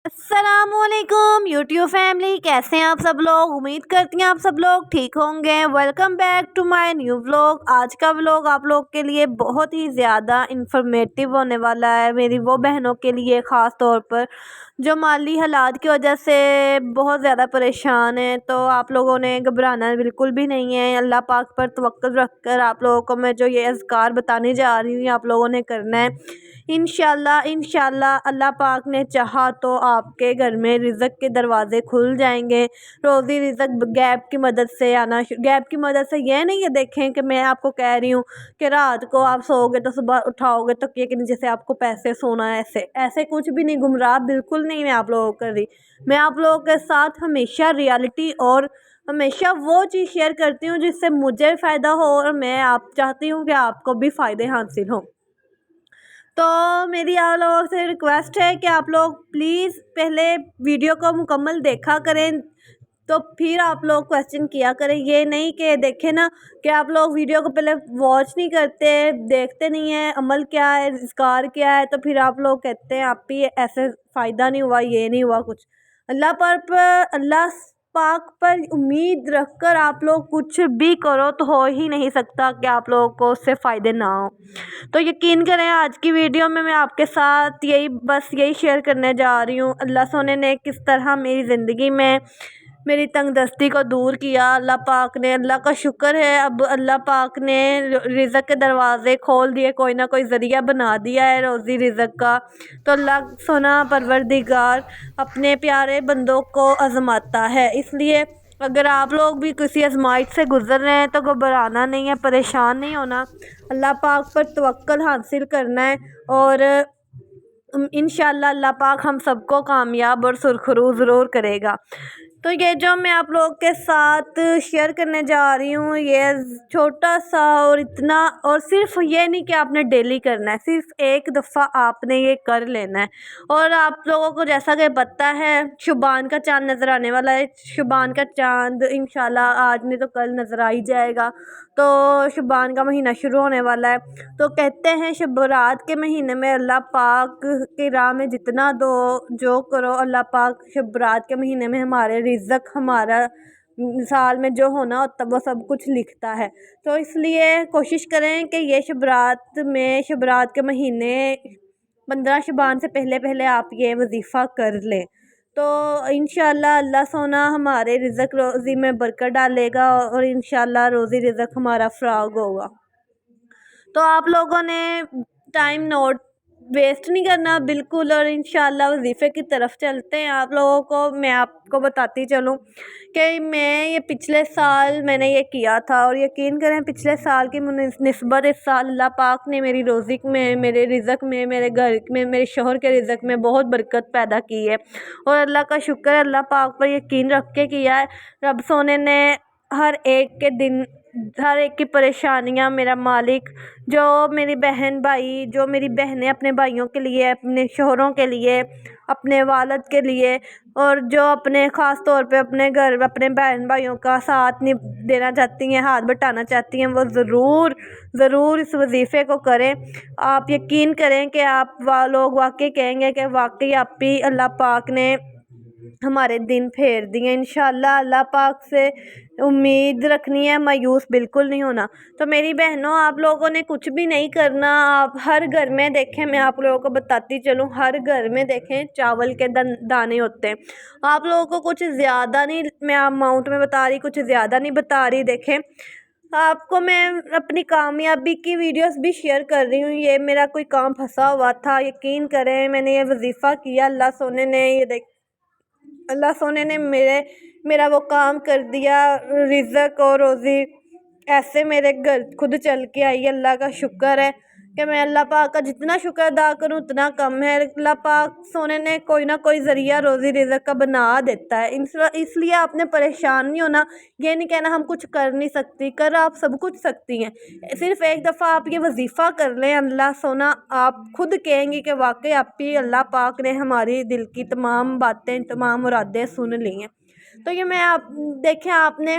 السلام علیکم YouTube family, کیسے ہیں آپ سب لوگ؟ امید کرتی ہیں آپ سب لوگ ٹھیک ہوں گے۔ Welcome back to my new vlog. آج کا ولاگ آپ لوگ کے لیے بہت ہی زیادہ انفارمیٹیو ہونے والا ہے، میری وہ بہنوں کے لیے خاص طور پر جو مالی حالات کی وجہ سے بہت زیادہ پریشان ہیں۔ تو آپ لوگوں نے گھبرانا بالکل بھی نہیں ہے، اللہ پاک پر توکل رکھ کر آپ لوگوں کو میں جو یہ اذکار بتانے جا رہی ہوں آپ لوگوں نے کرنا ہے۔ انشاءاللہ اللہ پاک نے چاہا تو آپ کے گھر میں رزق کے دروازے کھل جائیں گے، روزی رزق گیپ کی مدد سے آنا۔ گیپ کی مدد سے یہ نہیں، یہ دیکھیں کہ میں آپ کو کہہ رہی ہوں کہ رات کو آپ سو گے تو صبح اٹھاؤ گے تکیے کے نیچے سے آپ کو پیسے سونا ہے، ایسے کچھ بھی نہیں، گمراہ بالکل نہیں میں آپ لوگوں کو کر رہی۔ میں آپ لوگوں کے ساتھ ہمیشہ ریالٹی اور ہمیشہ وہ چیز شیئر کرتی ہوں جس سے مجھے فائدہ ہو، اور میں چاہتی ہوں کہ آپ کو بھی فائدے حاصل ہوں۔ تو میری آپ لوگوں سے ریکویسٹ ہے کہ آپ لوگ پلیز پہلے ویڈیو کو مکمل دیکھا کریں، تو پھر آپ لوگ کویسچن کیا کریں۔ یہ نہیں کہ دیکھیں نا کہ آپ لوگ ویڈیو کو پہلے واچ نہیں کرتے، دیکھتے نہیں ہیں عمل کیا ہے، اذکار کیا ہے، تو پھر آپ لوگ کہتے ہیں آپ بھی ایسے فائدہ نہیں ہوا، یہ نہیں ہوا کچھ۔ اللہ پاک پر امید رکھ کر آپ لوگ کچھ بھی کرو تو ہو ہی نہیں سکتا کہ آپ لوگوں کو اس سے فائدے نہ ہوں۔ تو یقین کریں آج کی ویڈیو میں آپ کے ساتھ یہی شیئر کرنے جا رہی ہوں، اللہ سونے نے کس طرح میری زندگی میں میری تنگ دستی کو دور کیا۔ اللہ کا شکر ہے، اب اللہ پاک نے رزق کے دروازے کھول دیے، کوئی نہ کوئی ذریعہ بنا دیا ہے روزی رزق کا۔ تو اللہ سونا پروردگار اپنے پیارے بندوں کو آزماتا ہے، اس لیے اگر آپ لوگ بھی کسی آزمائش سے گزر رہے ہیں تو گھبرانا نہیں ہے، پریشان نہیں ہونا، اللہ پاک پر توکل حاصل کرنا ہے، اور انشاءاللہ اللہ پاک ہم سب کو کامیاب اور سرخرو ضرور کرے گا۔ تو یہ جو میں آپ لوگ کے ساتھ شیئر کرنے جا رہی ہوں، یہ چھوٹا سا اور اتنا، اور صرف یہ نہیں کہ آپ نے ڈیلی کرنا ہے، صرف ایک دفعہ آپ نے یہ کر لینا ہے۔ اور آپ لوگوں کو جیسا کہ پتہ ہے شعبان کا چاند نظر آنے والا ہے، شعبان کا چاند انشاءاللہ آج نہیں تو کل نظر آ ہی جائے گا، تو شعبان کا مہینہ شروع ہونے والا ہے۔ تو کہتے ہیں شب رات کے مہینے میں اللہ پاک کی راہ میں جتنا دو جو کرو، اللہ پاک شب رات کے مہینے میں ہمارے رزق، ہمارا سال میں جو ہونا ہوتا وہ سب کچھ لکھتا ہے۔ تو اس لیے کوشش کریں کہ یہ شب رات کے مہینے 15 شعبان سے پہلے آپ یہ وظیفہ کر لیں، تو انشاءاللہ اللہ سونا ہمارے رزق روزی میں برکت ڈالے گا، اور انشاءاللہ روزی رزق ہمارا فراغ ہوگا۔ تو آپ لوگوں نے ٹائم نوٹ ویسٹ نہیں کرنا بالکل، اور انشاءاللہ وظیفے کی طرف چلتے ہیں۔ آپ لوگوں کو میں آپ کو بتاتی چلوں کہ یہ پچھلے سال میں نے یہ کیا تھا، اور یقین کریں پچھلے سال کی نسبت اس سال اللہ پاک نے میری روزی میں، میرے رزق میں، میرے گھر میں، میرے شوہر کے رزق میں بہت برکت پیدا کی ہے، اور اللہ کا شکر ہے، اللہ پاک پر یقین رکھ کے کیا ہے۔ رب سونے نے ہر ایک کی پریشانیاں، میرا مالک، جو میری بہن بھائی، جو میری بہنیں اپنے بھائیوں کے لیے، اپنے شوہروں کے لیے، اپنے والد کے لیے، اور جو اپنے خاص طور پہ اپنے گھر اپنے بہن بھائیوں کا ساتھ نہیں دینا چاہتی ہیں، ہاتھ بٹانا چاہتی ہیں، وہ ضرور اس وظیفے کو کریں۔ آپ یقین کریں کہ آپ لوگ واقعی کہیں گے کہ واقعی آپ بھی اللہ پاک نے ہمارے دن پھیر دیے۔ انشاءاللہ اللہ پاک سے امید رکھنی ہے، مایوس بالکل نہیں ہونا۔ تو میری بہنوں، آپ لوگوں نے کچھ بھی نہیں کرنا، آپ ہر گھر میں دیکھیں، میں آپ لوگوں کو بتاتی چلوں، ہر گھر میں دیکھیں چاول کے دانے ہوتے ہیں۔ آپ لوگوں کو کچھ زیادہ نہیں، میں اماؤنٹ میں بتا رہی، کچھ زیادہ نہیں بتا رہی۔ دیکھیں آپ کو میں اپنی کامیابی کی ویڈیوز بھی شیئر کر رہی ہوں، یہ میرا کوئی کام پھنسا ہوا تھا، یقین کریں میں نے یہ وظیفہ کیا، اللہ سونے نے میرا وہ کام کر دیا، رزق اور روزی ایسے میرے گھر خود چل کے آئی۔ اللہ کا شکر ہے کہ میں اللہ پاک کا جتنا شکر ادا کروں اتنا کم ہے۔ اللہ پاک سونے نے کوئی نہ کوئی ذریعہ روزی رزق کا بنا دیتا ہے، اس لیے آپ نے پریشان نہیں ہونا، یہ نہیں کہنا ہم کچھ کر نہیں سکتی، آپ سب کچھ سکتی ہیں۔ صرف ایک دفعہ آپ یہ وظیفہ کر لیں، اللہ سونا آپ خود کہیں گی کہ واقعی آپ بھی اللہ پاک نے ہماری دل کی تمام باتیں، تمام مرادیں سن لی ہیں۔ تو یہ دیکھیں آپ نے